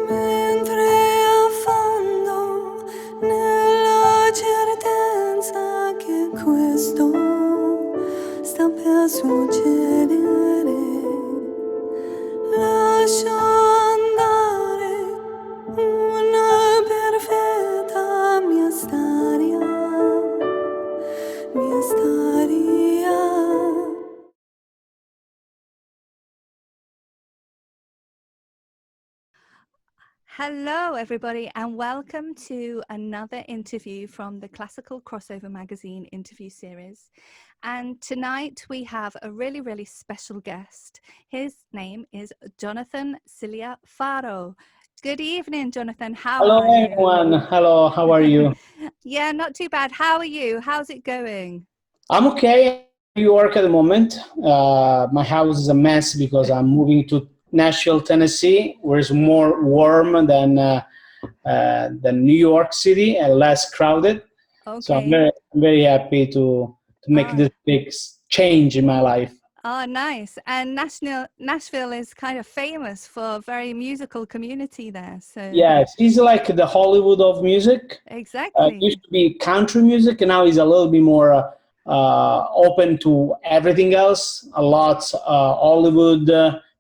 mentre affondo nella certezza che questo sta per succedere. Lascio andare una perfetta mia storia, mia storia. Hello, everybody, and welcome to another interview from the Classical Crossover Magazine interview series. And tonight we have a really, really special guest. His name is Jonathan Cilia Faro. Good evening, Jonathan. How Hello, are you? everyone. Hello, how are you? Yeah, not too bad. How are you? How's it going? I'm okay. I'm in New York at the moment. My house is a mess because I'm moving to Nashville, Tennessee, where it's more warm than New York City and less crowded. So I'm Okay. very happy to make Oh, this big change in my life. oh, nice. And Nashville is kind of famous for a very musical community there. So Yes, it's like the Hollywood of music. exactly. Used to be country music, and now he's a little bit more open to everything else. A lot Hollywood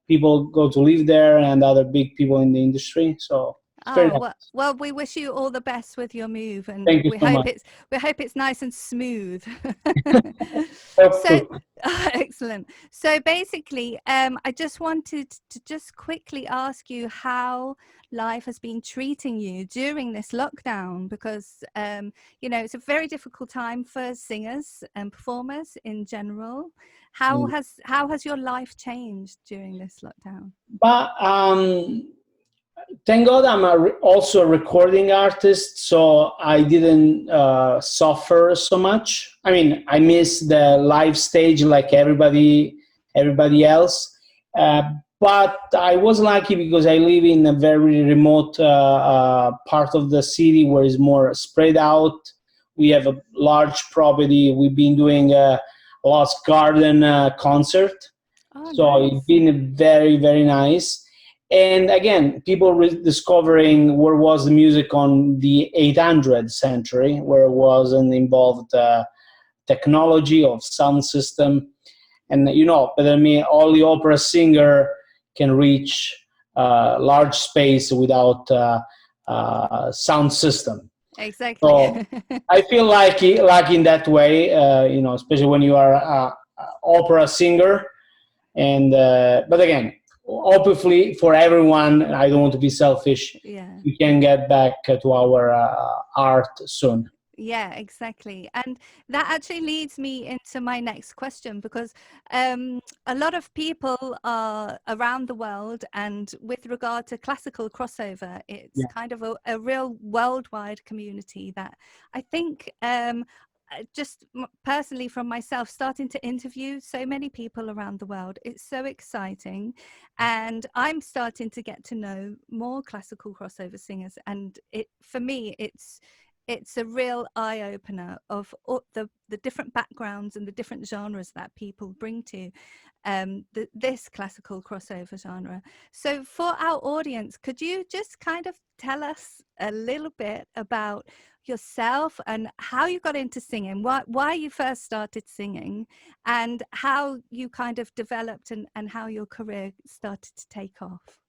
people go to live there, and other big people in the industry. So it's very Oh, nice. well, we wish you all the best with your move, and Thank you so much. we hope it's nice and smooth. Hope So, to. excellent. So basically, I just wanted to just quickly ask you how life has been treating you during this lockdown, because it's a very difficult time for singers and performers in general. How has your life changed during this lockdown? But thank God also a recording artist, so I didn't suffer so much. I mean, I miss the live stage like everybody else, uh, but I was lucky because I live in a very remote part of the city where it's more spread out. We have a large property. We've been doing a Lost Garden concert, Oh, so it's nice. been very nice. And again, people rediscovering where was the music on the 800th century, where wasn't involved technology of sound system. And but I mean, only opera singer can reach large space without sound system. Exactly. So I feel like in that way, especially when you are a opera singer. And but again, obviously for everyone, I don't want to be selfish. Yeah. We can get back to our art soon. Yeah, exactly. And that actually leads me into my next question, because a lot of people are around the world, and with regard to classical crossover, it's Yeah. kind of a real worldwide community that I think just personally from myself, starting to interview so many people around the world, it's so exciting. And I'm starting to get to know more classical crossover singers, and for me it's a real eye-opener of all the different backgrounds and the different genres that people bring to this classical crossover genre. So for our audience, could you just kind of tell us a little bit about yourself and how you got into singing, why you first started singing, and how you kind of developed and how your career started to take off?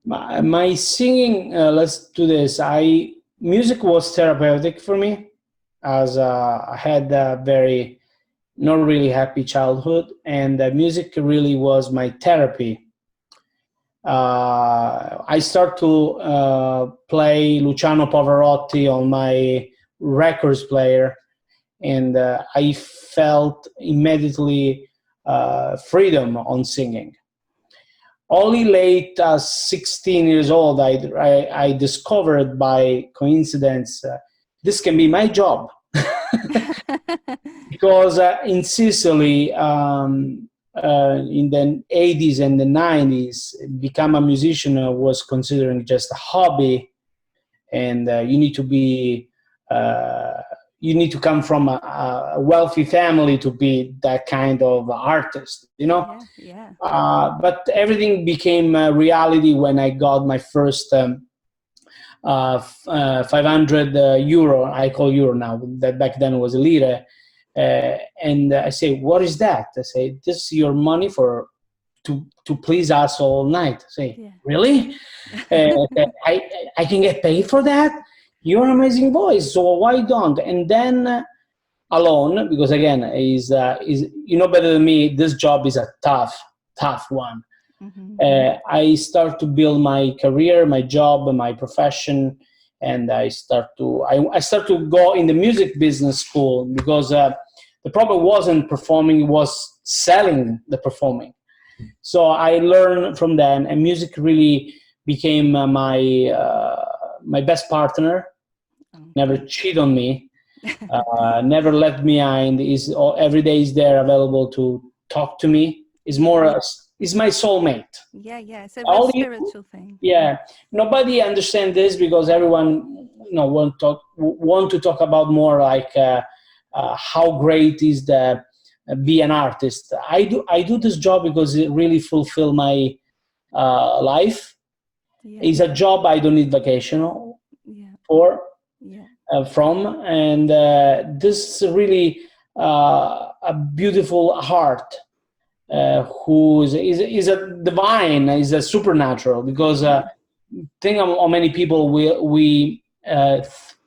My singing, let's do this. I Music was therapeutic for me, as I had a very not really happy childhood, and music really was my therapy. I start to play Luciano Pavarotti on my records player, and I felt immediately freedom on singing. Only late as 16 years old, I discovered by coincidence this can be my job. Because in Sicily, in the 80s and the 90s, become a musician was considering just a hobby, and uh, you need to come from a wealthy family to be that kind of artist. Yeah, yeah. But everything became a reality when I got my first 500 euro. I call euro now. That back then was a lira. And I say, what is that? I say, this is your money for to please us all night. I say, Yeah. really? I can get paid for that? You're an amazing voice, so why don't? And then alone, because again, is you know better than me, this job is a tough one. I start to build my career, my job, my profession, and I start to go in the music business school, because the problem wasn't performing, it was selling the performing. So I learned from them, and music really became my best partner. Never cheat on me, never left me behind. Every day is there available to talk to me. Is more is my soulmate. Yeah. It's a real spiritual thing. Yeah, nobody understands this, because everyone want to talk about more like how great is the be an artist. I do this job because it really fulfill my life. It's a job I don't need vacation for from, and this is really a beautiful heart. Who is a divine, is a supernatural, because think of how many people we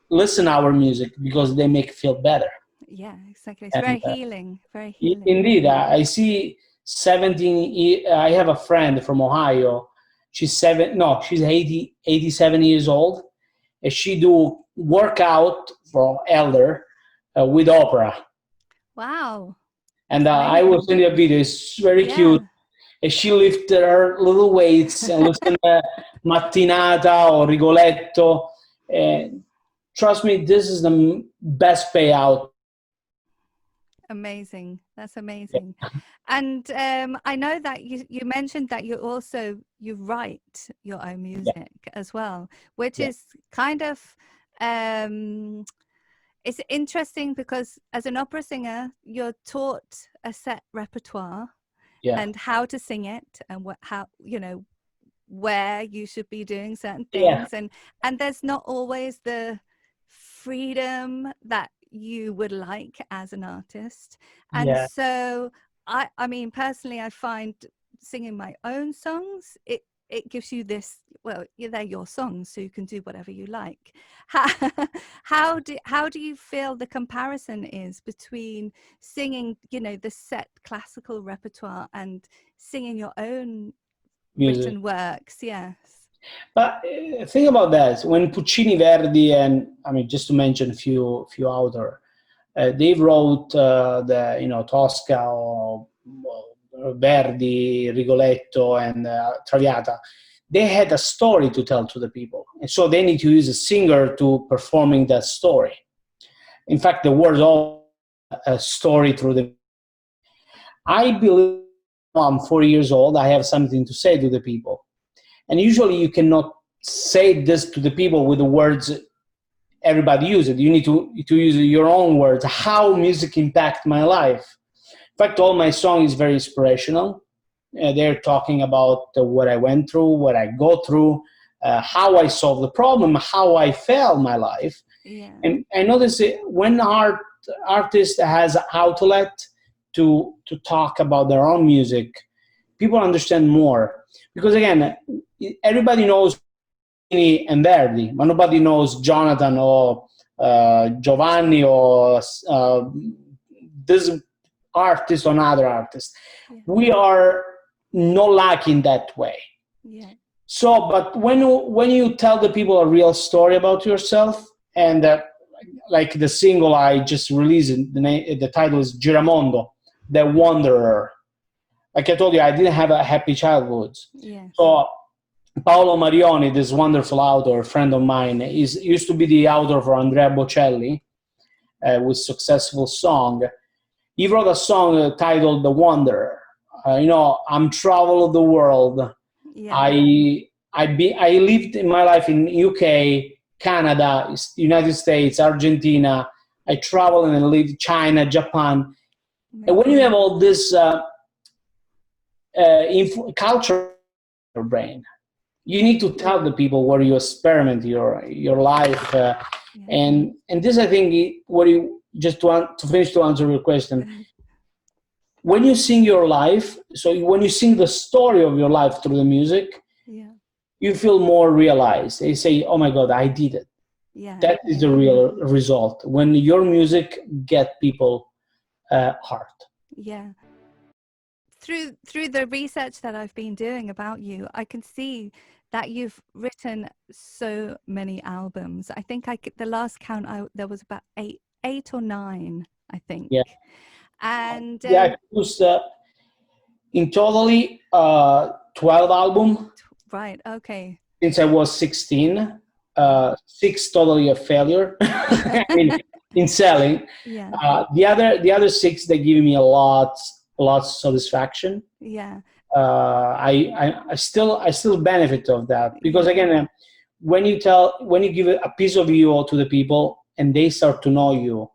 listen our music because they make feel better. Yeah, exactly. It's very healing, very healing. Indeed, I see 17. I have a friend from Ohio. She's 87 years old, and she do workout for elder with opera. Wow. And I was in the video. It's very cute. And she lifted her little weights and listened to Mattinata or Rigoletto. And trust me, this is the best payout. Amazing. That's amazing. And I know that you mentioned that you write your own music as well, which is kind of it's interesting, because as an opera singer, you're taught a set repertoire and how to sing it, and where you should be doing certain things, and there's not always the freedom that you would like as an artist. And so I mean, personally, I find singing my own songs, it gives you this, well, they're your songs, so you can do whatever you like. How do you feel the comparison is between singing, the set classical repertoire, and singing your own music, written works? Yes. But think about that. When Puccini, Verdi, and I mean, just to mention a few authors, they wrote the Tosca or Verdi, Rigoletto, and Traviata. They had a story to tell to the people, and so they need to use a singer to performing that story. In fact, the words all a story through the. I believe I'm 40 years old. I have something to say to the people, and usually you cannot say this to the people with the words everybody uses. You need to use your own words. How music impact my life. In fact, all my songs is very inspirational. They're talking about what I went through, what I go through, how I solve the problem, how I felt my life. Yeah. And I notice when artist has an outlet to talk about their own music, people understand more. Because again, everybody knows Puccini and Verdi, but nobody knows Jonathan or Giovanni or this artist or another artist. Yeah. We are not lacking that way. Yeah. So, but when you tell the people a real story about yourself, and like the single I just released, the title is Giramondo, the Wanderer. Like I told you, I didn't have a happy childhood. Yeah. So Paolo Marioni, this wonderful author, a friend of mine, used to be the author for Andrea Bocelli with Successful Song. He wrote a song titled The Wanderer. I'm traveled the world. Yeah. I lived in my life in UK, Canada, United States, Argentina. I traveled and lived China, Japan. Mm-hmm. And when you have all this culture in your brain, You need to tell the people where you experiment your life, and this, I think, what you just want to finish to answer your question. When you sing your life, so when you sing the story of your life through the music, you feel more realized. They say, "Oh my God, I did it." That is the real result when your music get people heart. Yeah. Through the research that I've been doing about you, I can see that you've written so many albums. I think the last count, there was about eight or nine, I think. Yeah. And I produced in totally 12 album. Right. Okay. Since I was 16, 6 totally a failure. I mean, in selling. Yeah. The other 6, they give me a lot of satisfaction. Yeah. I still benefit of that, because again, when you give a piece of you to the people and they start to know you,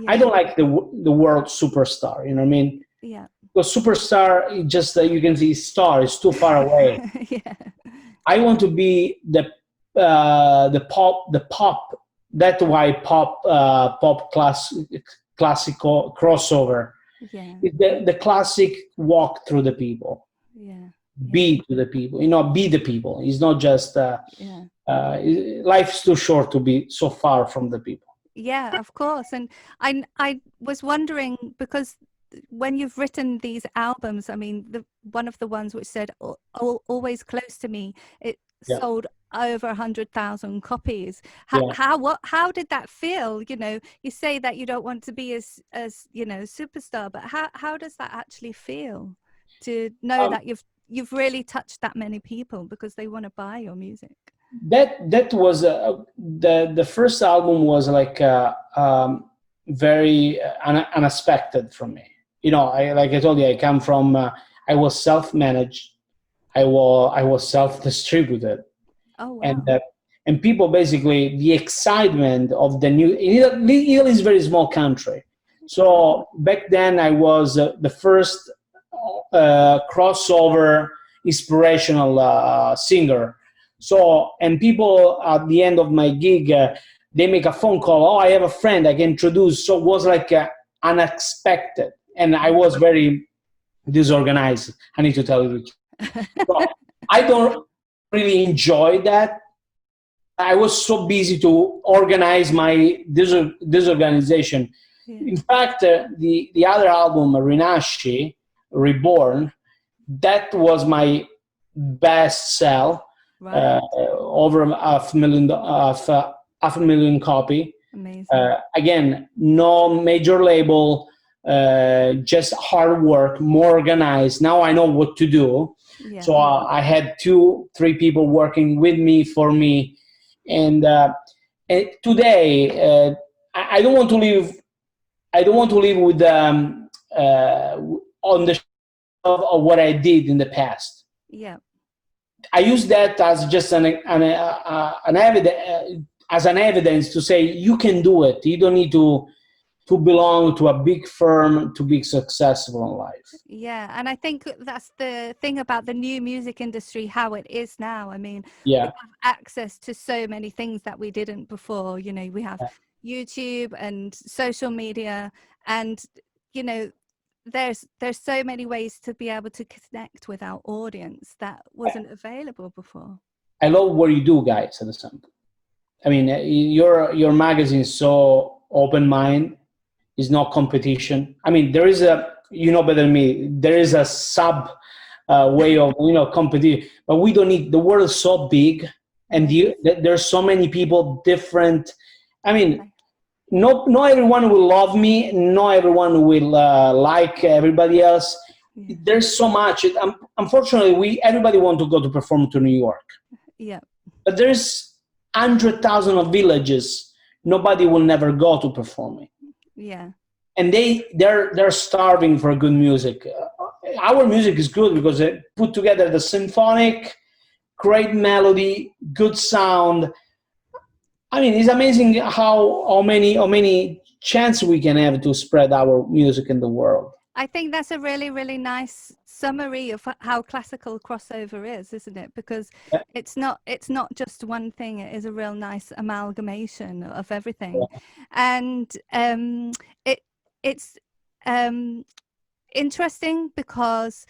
I don't like the word superstar. You know what I mean? Yeah. Because superstar, just you can see star is too far away. Yeah. I want to be the pop. That's why pop classical crossover. Yeah. The classic walk through the people. Yeah. Be to the people. Be the people. It's not just life's too short to be so far from the people. Yeah, of course. And I was wondering, because when you've written these albums, I mean, one of the ones which said "Always Close to Me," it sold over 100,000 copies. How did that feel? You say that you don't want to be as superstar, but how does that actually feel to know that you've really touched that many people because they want to buy your music? That was the first album was like very unexpected for me. Like I told you, I come from I was self-managed, I was self-distributed. Oh, wow. And people, basically, the excitement of the new. Italy is a very small country, so back then I was the first crossover inspirational singer. So, and people at the end of my gig, they make a phone call. "Oh, I have a friend I can introduce." So it was like unexpected, and I was very disorganized. I need to tell you. So I don't really enjoy that. I was so busy to organize my disorganization. In fact, the other album, Rinasci, Reborn, that was my best sell. Right. Over half a million copy. Amazing. Again, no major label, just hard work, more organized. Now I know what to do. Yeah. So I had 2-3 people working with me, for me, and today I don't want to live. I don't want to live with on the of what I did in the past. Yeah. I use that as just an evidence to say you can do it. You don't need to belong to a big firm to be successful in life. Yeah, and I think that's the thing about the new music industry, how it is now. I mean, we have access to so many things that we didn't before. We have YouTube and social media, and there's so many ways to be able to connect with our audience that wasn't available before. I love what you do, guys, at the same. I mean, your magazine is so open mind. It's not competition. I mean, there is better than me, there is a sub way of competition, but we don't need. The world is so big, and there's so many people different. I mean, not everyone will love me. Not everyone will like everybody else. Yeah. There's so much. Unfortunately, everybody want to go to perform to New York. Yeah. But there's 100,000 of villages. Nobody will never go to performing. Yeah. And they're starving for good music. Our music is good because it put together the symphonic, great melody, good sound. I mean, it's amazing how many chance we can have to spread our music in the world. I think that's a really, really nice summary of how classical crossover is, isn't it? Because Yeah, it's not just one thing. It is a real nice amalgamation of everything, and it it's um, interesting because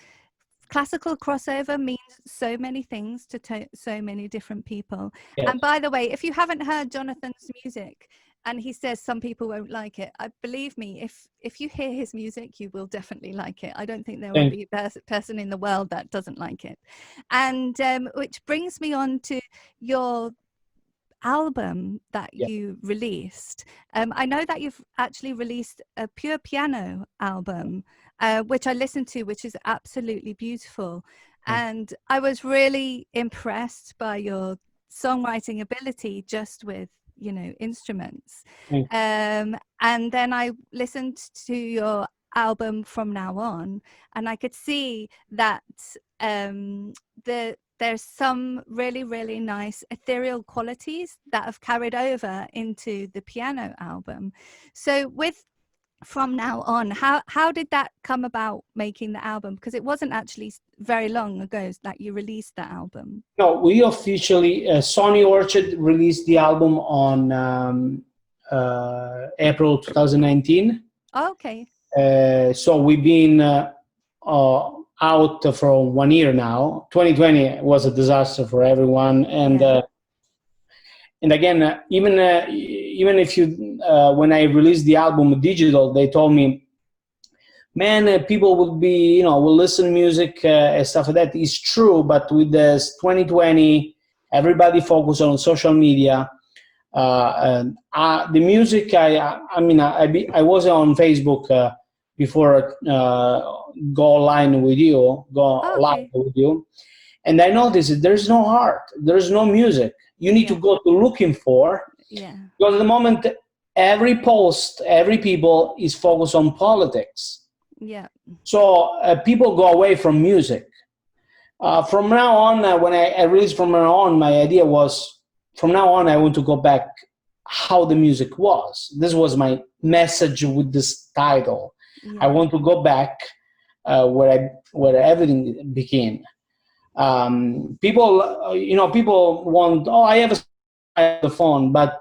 classical crossover means so many things to so many different people. yeah, And by the way, if you haven't heard Jonathan's music and he says some people won't like it, I believe me, if you hear his music, you will definitely like it. I don't think there will thank be a person in the world that doesn't like it. And which brings me on to your album that yeah. you released. I know that you've actually released a pure piano album, which I listened to, which is absolutely beautiful. And I was really impressed by your songwriting ability just with, instruments. Thank And then I listened to your album From Now On, and I could see that there's some really, really nice ethereal qualities that have carried over into the piano album. So with From Now On, how did that come about, making the album? Because it wasn't actually very long ago that you released that album. No, we officially, Sony Orchard released the album on April 2019. Okay. So we've been out for 1 year now. 2020 was a disaster for everyone, and Yeah. and again, even if you when I released the album digital, they told me, man, people will be, will listen music and stuff like that. It's true, but with this 2020, everybody focus on social media. The music, I was on Facebook before go live with you, Okay. and I noticed that there's no art, there's no music. You need to Yeah. go to looking for, Yeah. because at the moment, every post, every people is focused on politics. Yeah. So people go away from music. From now on, when I released From Now On, my idea was, from now on, I want to go back how the music was. This was my message with this title. Yeah. I want to go back where everything began. People want, oh, I have the phone, but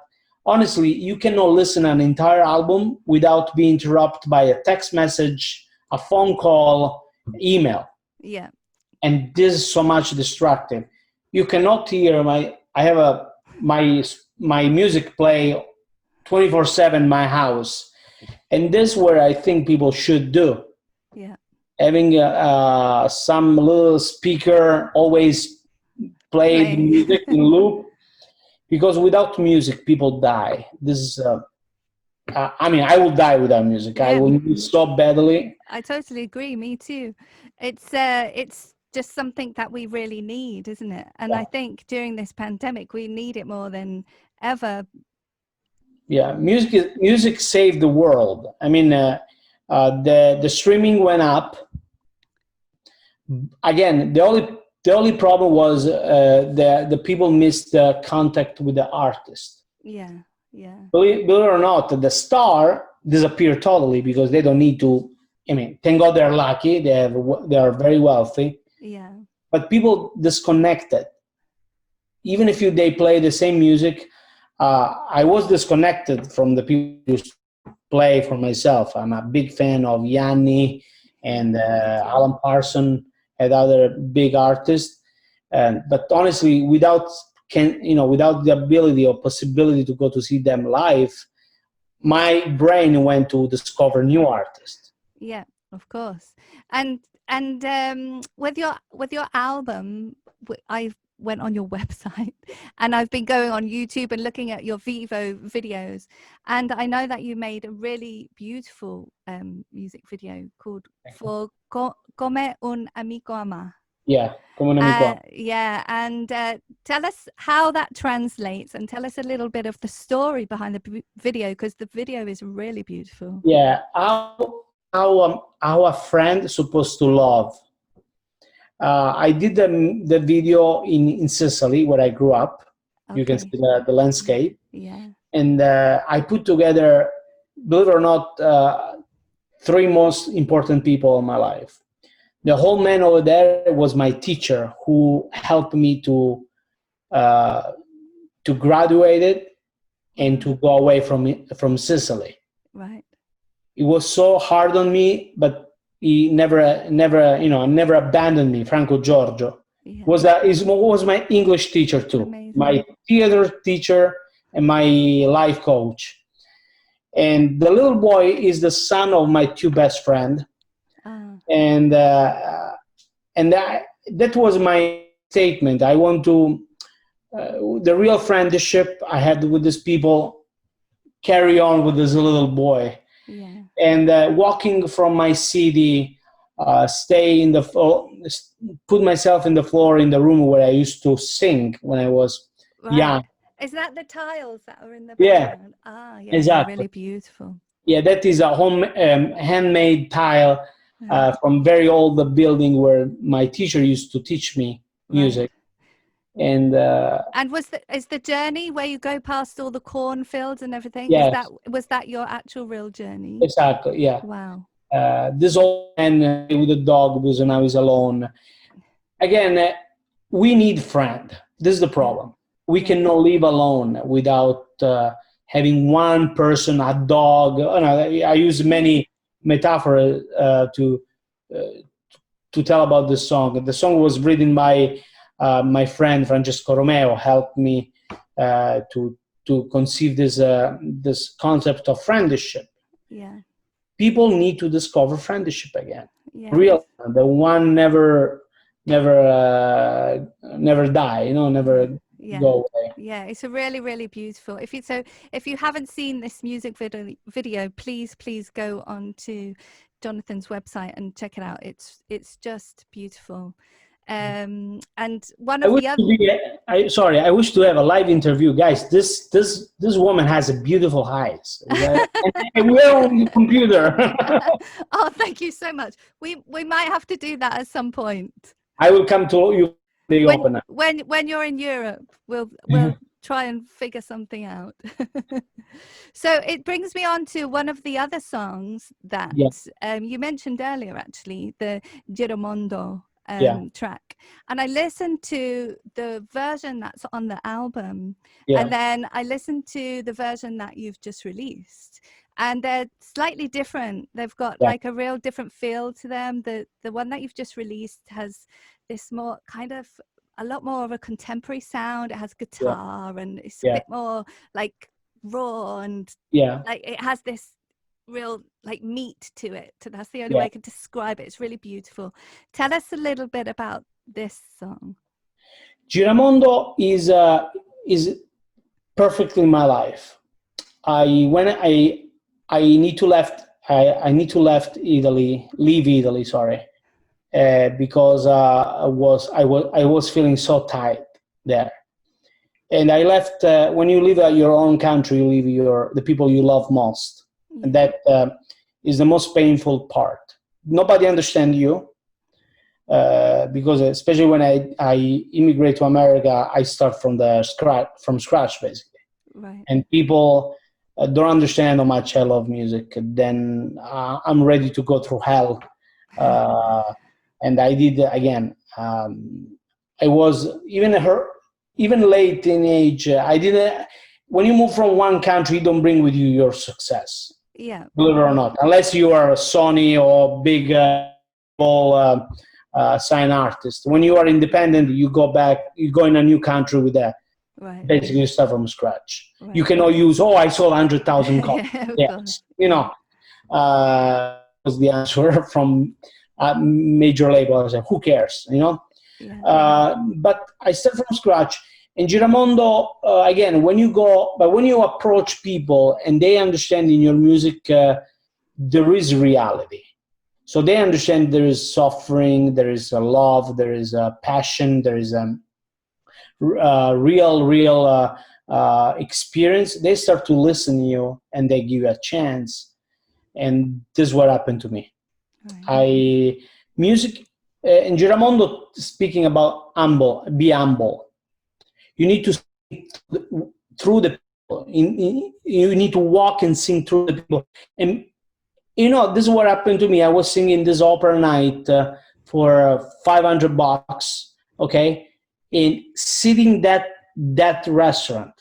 honestly, you cannot listen an entire album without being interrupted by a text message, a phone call, email. Yeah. And this is so much destructive. You cannot hear my music play 24/7 in my house, and this is where I think people should do. Yeah. Having some little speaker always play the Playing. music in loop, because without music, people die. This is. I will die without music. I Yeah. will stop badly. I totally agree. Me too. It's just something that we really need, isn't it? And I think during this pandemic, we need it more than ever. Yeah, music saved the world. I mean, the streaming went up. Again, the only problem was the people missed the contact with the artist. Yeah. Yeah. Believe it or not, the star disappeared totally, because they don't need to. I mean, thank God they're lucky. They are very wealthy. Yeah. But people disconnected. Even if they play the same music, I was disconnected from the people who play for myself. I'm a big fan of Yanni and Alan Parsons and other big artists. But honestly, without the ability or possibility to go to see them live, my brain went to discover new artists. Yeah, of course. And with your album, I went on your website and I've been going on YouTube and looking at your Vivo videos, and I know that you made a really beautiful music video called For Come un amico ama. Yeah, come un amico. Yeah, and tell us how that translates, and tell us a little bit of the story behind the video, because the video is really beautiful. Yeah, how a friend is supposed to love. I did the video in Sicily, where I grew up. Okay. You can see the landscape. Yeah. And I put together, believe it or not, three most important people in my life. The whole man over there was my teacher, who helped me uh, to graduate it and to go away from Sicily. Right. It was so hard on me, but he never abandoned me. Franco Giorgio Yeah. was my English teacher too, Amazing. my theater teacher, and my life coach. And the little boy is the son of my two best friends, and that was my statement. I want to the real friendship I had with these people carry on with this little boy. Yeah. And walking from my city, stay in the put myself in the floor in the room where I used to sing when I was young. Is that the tiles that are in the Yeah, background? Yeah, exactly. really beautiful. Yeah, that is a handmade tile from very old building where my teacher used to teach me music. And is the journey where you go past all the cornfields and everything? Yes. Was that your actual real journey? Exactly. Yeah. Wow. This old man with a dog was when I was alone. Again, we need friend. This is the problem. We cannot live alone without having one person, a dog. I use many metaphors to tell about this song. The song was written by my friend Francesco Romeo. Helped me to conceive this concept of friendship. Yeah. People need to discover friendship again. Yes. Real, the one never die, never go away. Yeah, it's a really, really beautiful. If you haven't seen this music video, please go on to Jonathan's website and check it out. It's just beautiful. And one of the other. I wish to have a live interview, guys. This woman has a beautiful eyes, and we're on the computer. Oh, thank you so much. We might have to do that at some point. I will come to you. When you're in Europe, we'll try and figure something out. So it brings me on to one of the other songs that you mentioned earlier, actually, the Giramondo track. And I listened to the version that's on the album, and then I listened to the version that you've just released. And they're slightly different. They've got like a real different feel to them. The one that you've just released has this more kind of a lot more of a contemporary sound. It has guitar and it's a bit more like raw and like it has this real like meat to it. That's the only way I can describe it. It's really beautiful. Tell us a little bit about this song. Giramondo is perfectly my life. I need to leave Italy. Sorry, because I was feeling so tight there, and I left. When you leave your own country, you leave the people you love most, and that is the most painful part. Nobody understands you, because especially when I immigrate to America, I start from scratch basically, and people don't understand how much I love music. Then I'm ready to go through hell, and I did again. I was even late in age. I didn't. When you move from one country, you don't bring with you your success. Yeah. Believe it or not, unless you are a Sony or big sign artist. When you are independent, you go back. You go in a new country with that. Basically, you start from scratch. You cannot use. Oh, I sold 100,000 copies. Yes, was the answer from a major label. I said, who cares? But I start from scratch. And Giramondo, again, when you approach people and they understand in your music, there is reality. So they understand there is suffering, there is a love, there is a passion, there is a real experience. They start to listen to you and they give you a chance. And this is what happened to me. Music, in Giramondo, speaking about be humble. You need to sing through the people. You need to walk and sing through the people. And This is what happened to me. I was singing this opera night for $500, okay? And sitting that restaurant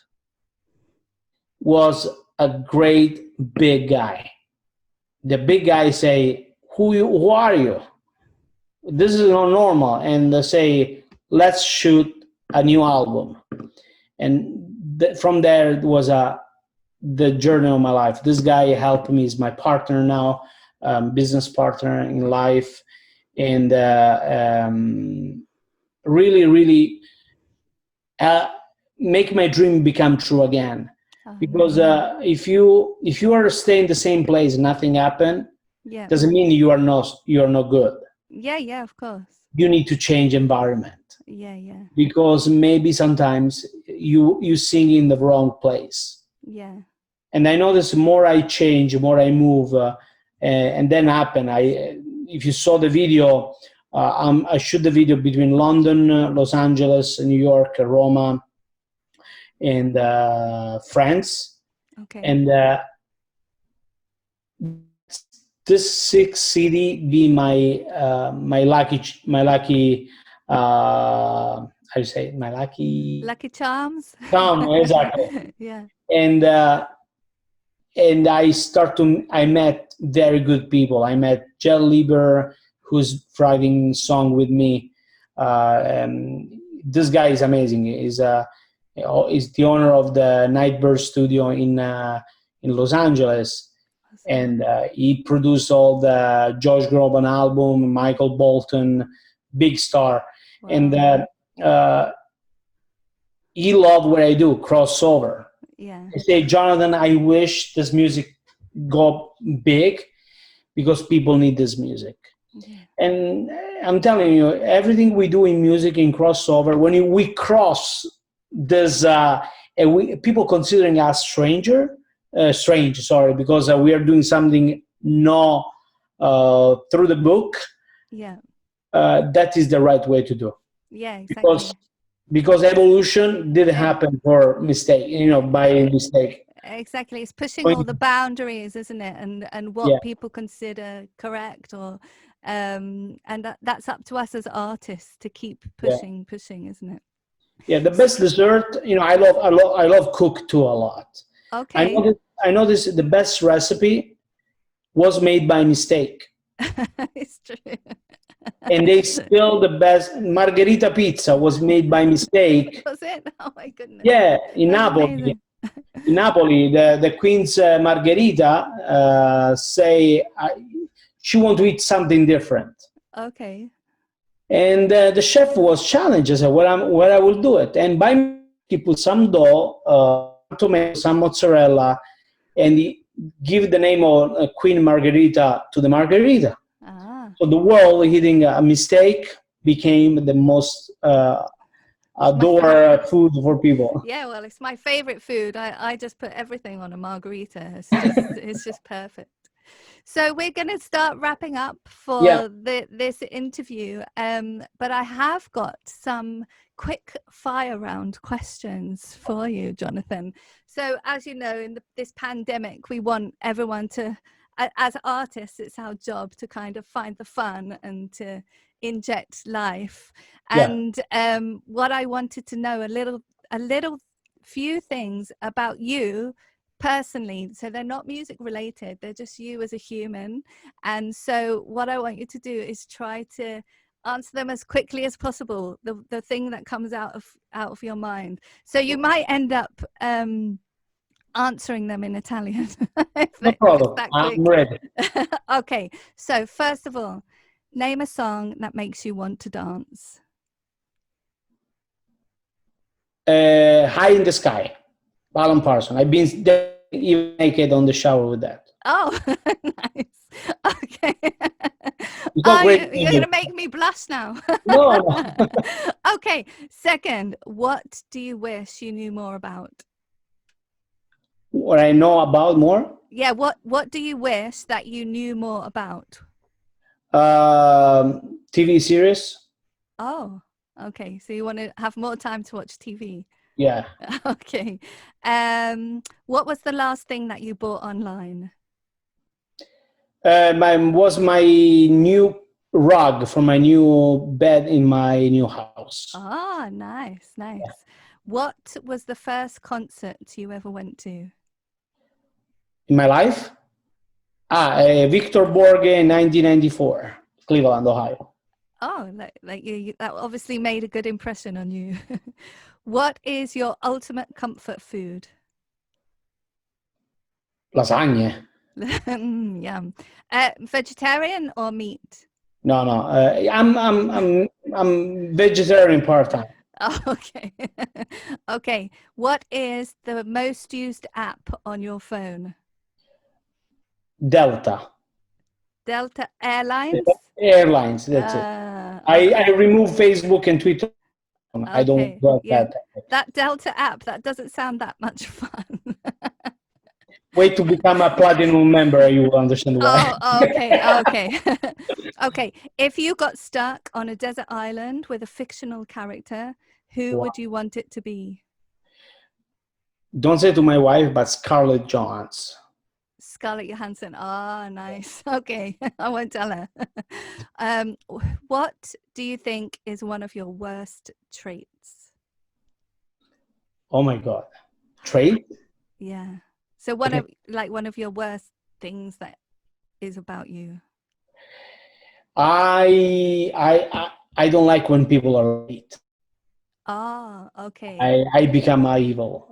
was a great big guy. The big guy say, who are you? This is not normal. And they say, let's shoot a new album. And from there, it was the journey of my life. This guy helped me. He's my partner now, business partner in life. And really, really make my dream become true again. Because if you are staying in the same place, nothing happen, Yeah. doesn't mean you are not good. Yeah, of course. You need to change environment. Yeah. Because maybe sometimes you sing in the wrong place. Yeah. And I notice more I change, more I move, and then happen. If you saw the video, I shoot the video between London, Los Angeles, New York, Roma, and France. Okay. And this sixth city be my lucky how do you say it? My lucky charms. exactly. Yeah. And I met very good people. I met Jel Lieber, who's writing song with me. And this guy is amazing. He's the owner of the Nightbird Studio in Los Angeles, and he produced all the Josh Groban album, Michael Bolton, big star. Wow. And he loved what I do, crossover. Yeah. I say, Jonathan, I wish this music go big because people need this music. Yeah. And I'm telling you, everything we do in music, in crossover, when we cross this, people considering us strange, because we are doing something not through the book. Yeah. That is the right way to do. Yeah, exactly. Because evolution didn't happen for mistake, by mistake. Exactly. It's pushing all the boundaries, isn't it? And what people consider correct, or and that's up to us as artists to keep pushing, isn't it? Yeah, the best dessert, I love cook too a lot. Okay. I know this the best recipe was made by mistake. It's true. And they still the best margherita pizza was made by mistake. Was it? Oh my goodness. Yeah, in Napoli. Amazing. In Napoli, the Queen's Margherita say she want to eat something different. Okay. And the chef was challenged. I said, "Well, I will do it." And by he put some dough, tomato, some mozzarella, and he give the name of Queen Margherita to the margherita. So the world eating a mistake became the most adore food for people. Yeah, well, it's my favorite food. I just put everything on a margarita. It's just perfect. So we're going to start wrapping up for this interview. But I have got some quick fire round questions for you, Jonathan. So as you know, in this pandemic, we want everyone to, as artists, it's our job to kind of find the fun and to inject life. And what I wanted to know a little few things about you personally. So they're not music related, they're just you as a human. And so what I want you to do is try to answer them as quickly as possible, the thing that comes out of your mind. So you might end up answering them in Italian. No problem. I'm ready. Okay, so first of all, name a song that makes you want to dance. High in the Sky, Alan Parsons. I've been even naked on the shower with that. Oh, nice. Okay. You're going to make me blush now. No. Okay, second, what do you wish you knew more about? What I know about more? Yeah, what do you wish that you knew more about? TV series. Oh, okay. So you want to have more time to watch TV? Yeah. Okay. What was the last thing that you bought online? Was my new rug for my new bed in my new house. Ah, nice, nice. What was the first concert you ever went to? In my life? Victor Borge in 1994, Cleveland, Ohio. Oh, like that obviously made a good impression on you. What is your ultimate comfort food? Lasagne. Yum. Vegetarian or meat? No, no. I'm vegetarian part time. Oh, okay. Okay. What is the most used app on your phone? Delta Delta Airlines? Airlines. That's it. Okay. I remove Facebook and Twitter. I don't Okay. do Yeah. that. That Delta app, that doesn't sound that much fun. Wait to become a platinum member, you will understand why. Oh, okay, okay. Okay. If you got stuck on a desert island with a fictional character, who Wow. would you want it to be? Don't say to my wife, but Scarlett Johansson. Scarlett Johansson. Ah, nice. Okay. I won't tell her. What do you think is one of your worst traits? Oh my God. Trait? Yeah. So one of your worst things that is about you. I don't like when people are late. Ah, okay. I become evil.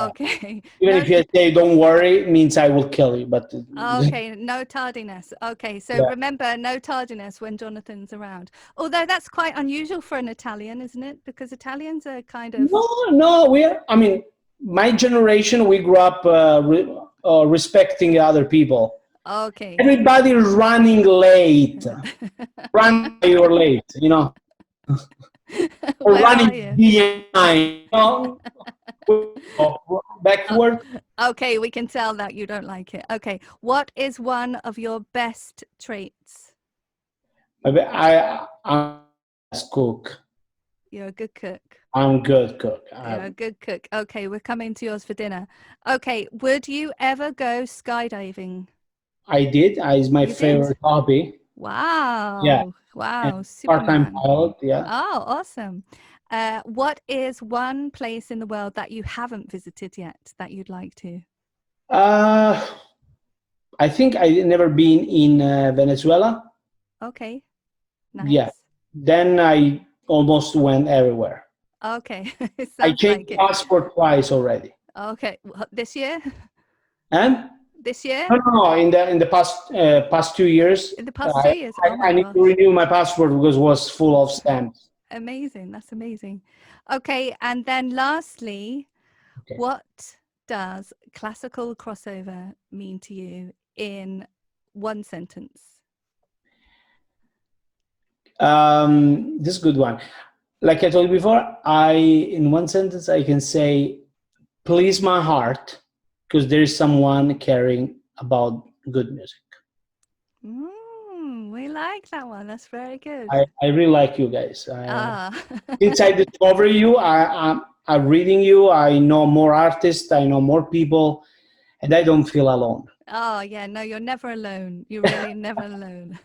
Okay. Even No, if you say don't worry, it means I will kill you. But okay, no tardiness. Okay, so Yeah. remember, no tardiness when Jonathan's around. Although that's quite unusual for an Italian, isn't it? Because Italians are kind of no, I mean, my generation, we grew up respecting other people. okay. Everybody is running late. Run, you're late, you know. Or Where are running you? behind, you know? Backward. Okay, we can tell that you don't like it. Okay, what is one of your best traits? I'm a cook. You're a good cook. I'm good cook. You're a good cook. Okay, we're coming to yours for dinner. Okay, would you ever go skydiving? I did. It's my You did? favorite hobby. Wow. Yeah. Wow. Part-time Superman. pilot. Yeah. Oh, awesome. What is one place in the world that you haven't visited yet that you'd like to? I think I never been in Venezuela. Okay. Nice. Yeah. Then I almost went everywhere. Okay. It I sounds changed like it. passport twice already. Okay. This year? And This year? no, in the past 2 years. In the past 2 years? Oh I my need gosh. to renew my passport because it was full of stamps. Amazing. That's amazing. Okay. And then lastly, what does classical crossover mean to you in one sentence? This is a good one. Like I told you before, in one sentence I can say, please my heart, because there is someone caring about good music. We like that one. That's very good. I really like you guys. Since I Ah. discover you, I'm reading you. I know more artists. I know more people, and I don't feel alone. Oh, yeah. No, you're never alone. You're really never alone.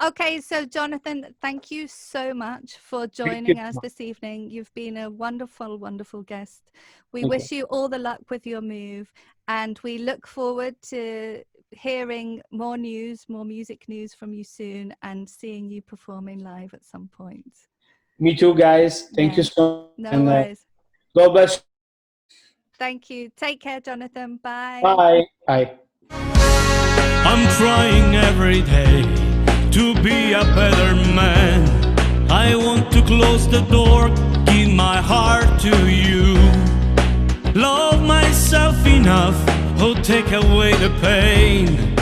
Okay. So, Jonathan, thank you so much for joining us this evening. You've been a wonderful, wonderful guest. We wish you all the luck with your move, and we look forward to hearing more news, more music news from you soon, and seeing you performing live at some point. Me too, guys. Thank you so much. No worries. God bless. Thank you. Take care, Jonathan. Bye. Bye. Bye. I'm trying every day to be a better man. I want to close the door, give my heart to you. Love myself enough, oh take away the pain.